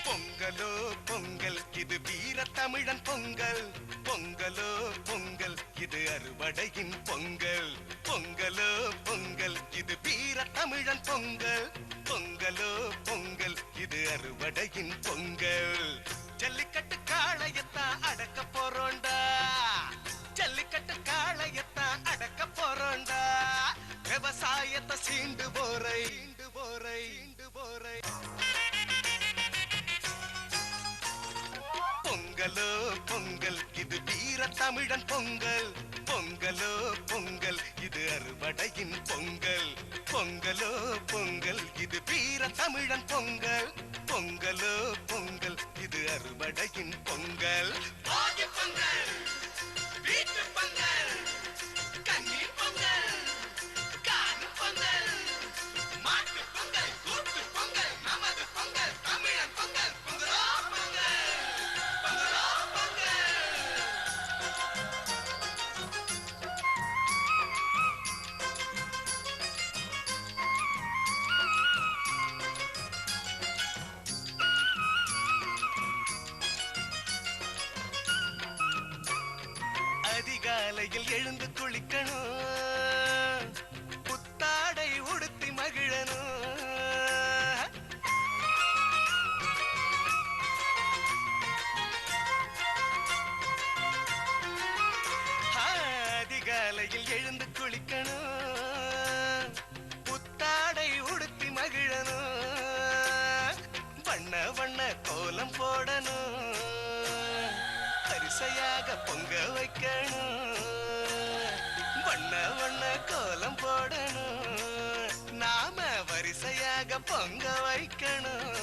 பொங்கலோ பொங்கல் இது வீர தமிழன் பொங்கல். பொங்கலோ பொங்கல் இது அறுவடையின் பொங்கல். பொங்கலோ பொங்கல் இது வீர தமிழன் பொங்கல். பொங்கலோ பொங்கல் இது அறுவடையின் பொங்கல். ஜல்லிக்கட்டு காளையத்தான் அடக்க போறோண்டா. ஜல்லிக்கட்டு காளையத்தான் அடக்க போறோண்டா. விவசாயத்தை சீண்டு போரை பொங்கலோ பொங்கல் இது வீர தமிழன் பொங்கல். பொங்கலோ பொங்கல் இது அறுவடையின் பொங்கல். பொங்கலோ பொங்கல் இது வீர தமிழன் பொங்கல். பொங்கலோ பொங்கல் இது அறுவடையின் பொங்கல். போகி பொங்கல், வீட்டு பொங்கல், கன்னி பொங்கல், காணும் பொங்கல், மாட்டு பொங்கல், கூட்டு பொங்கல், நமது பொங்கல், தமிழன் பொங்கல். பொங்கலோ பொங்கல், பொங்கலோ பொங்கல். அதிகாலையில் எழுந்து குளிக்கணும், புத்தாடை உடுத்தி மகிழணும். அதிகாலையில் எழுந்து குளிக்கணும், புத்தாடை உடுத்தி மகிழணும். வண்ண வண்ண கோலம் போடணும், வரிசையாக பொங்க வைக்கணும். வண்ண வண்ண கோலம் போடணும், நாம வரிசையாக பொங்க வைக்கணும்.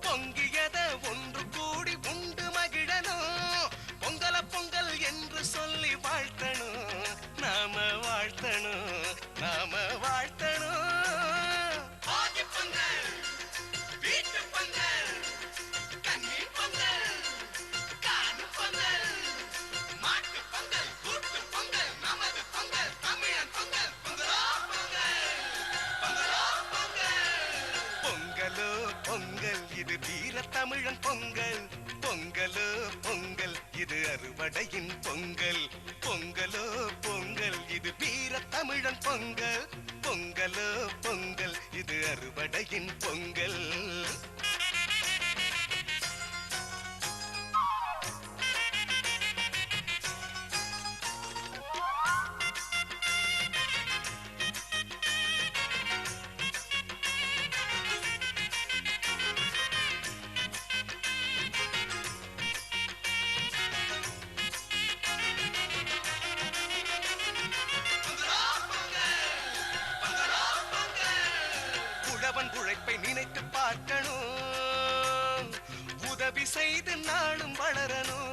பொங்கியத ஒன்று கூடி உண்டு மகிழணும். பொங்கல பொங்கல் என்று சொல்லி வாழ்த்தணும். நாம வாழ்த்தணும், நாம வாழ்த்தணும். போகி பொங்கல், வீட்டு பொங்கல், கன்னி பொங்கல், காணும் பொங்கல், மாட்டு பொங்கல், கூட்டு பொங்கல், நமது பொங்கல், தமிழன் பொங்கல். பொங்கலோ பொங்கல், பொங்கலோ பொங்கல். பொங்கலோ பொங்கல் இது வீர தமிழன் பொங்கல். பொங்கலோ பொங்கல் இது அறுவடையின் பொங்கல். பொங்கலோ பொங்கல் இது வீர தமிழன் பொங்கல். பொங்கலோ பொங்கல் இது அறுவடையின் பொங்கல். உழவன் உழைப்பை நினைத்து பார்க்கணும், உதவி செய்து நாளும் வளரணும்.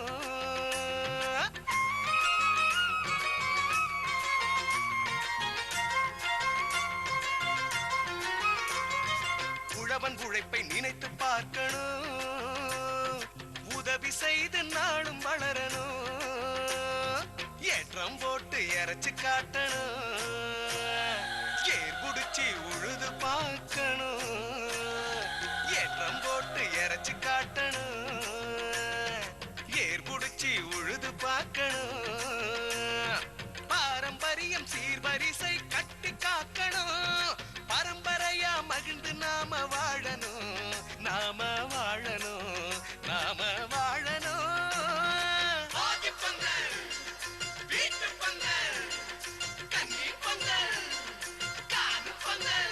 உழவன் உழைப்பை நினைத்து பார்க்கணும், உதவி செய்து நாளும் வளரணும். ஏற்றம் போட்டு இறைச்சு காட்டணும், ஏர் குடிச்சி உழுது பார்க்கணும். ஏற்றம் போட்டு இறைச்சு காட்டணும், ஏர் குடிச்சி உழுது பார்க்கணும். பாரம்பரியம் சீர்வரிசை கட்டி காக்கணும். பரம்பரையா மகிழ்ந்து நாம வாழணும், நாம வாழணும், நாம வாழணும். போகி பொங்கல், வீட்டு பொங்கல், கன்னி பொங்கல், காணும் பொங்கல்,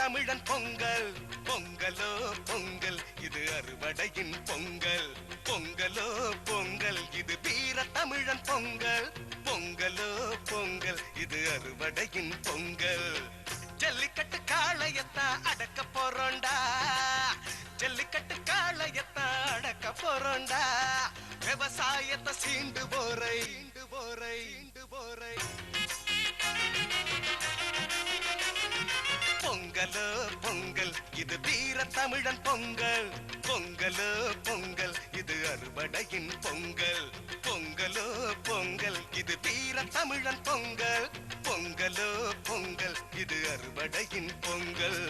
தமிழன் பொங்கல் பொங்கலோ பொங்கல் இது அறுவடையின் பொங்கல் பொங்கலோ பொங்கல் இது வீர தமிழன் பொங்கல் பொங்கலோ பொங்கல் இது அறுவடையின் பொங்கல் ஜல்லிக்கட்டு காளையத்தா அடக்க போறோண்டா ஜல்லிக்கட்டு காளையத்தா அடக்க போறோண்டா விவசாயத்தை சீண்டு போரை பொங்கலோ பொங்கல் இது வீர தமிழன் பொங்கல் பொங்கலோ பொங்கல் இது அறுவடையின் பொங்கல் பொங்கலோ பொங்கல் இது வீர தமிழன் பொங்கல் பொங்கலோ பொங்கல் இது அறுவடையின் பொங்கல்.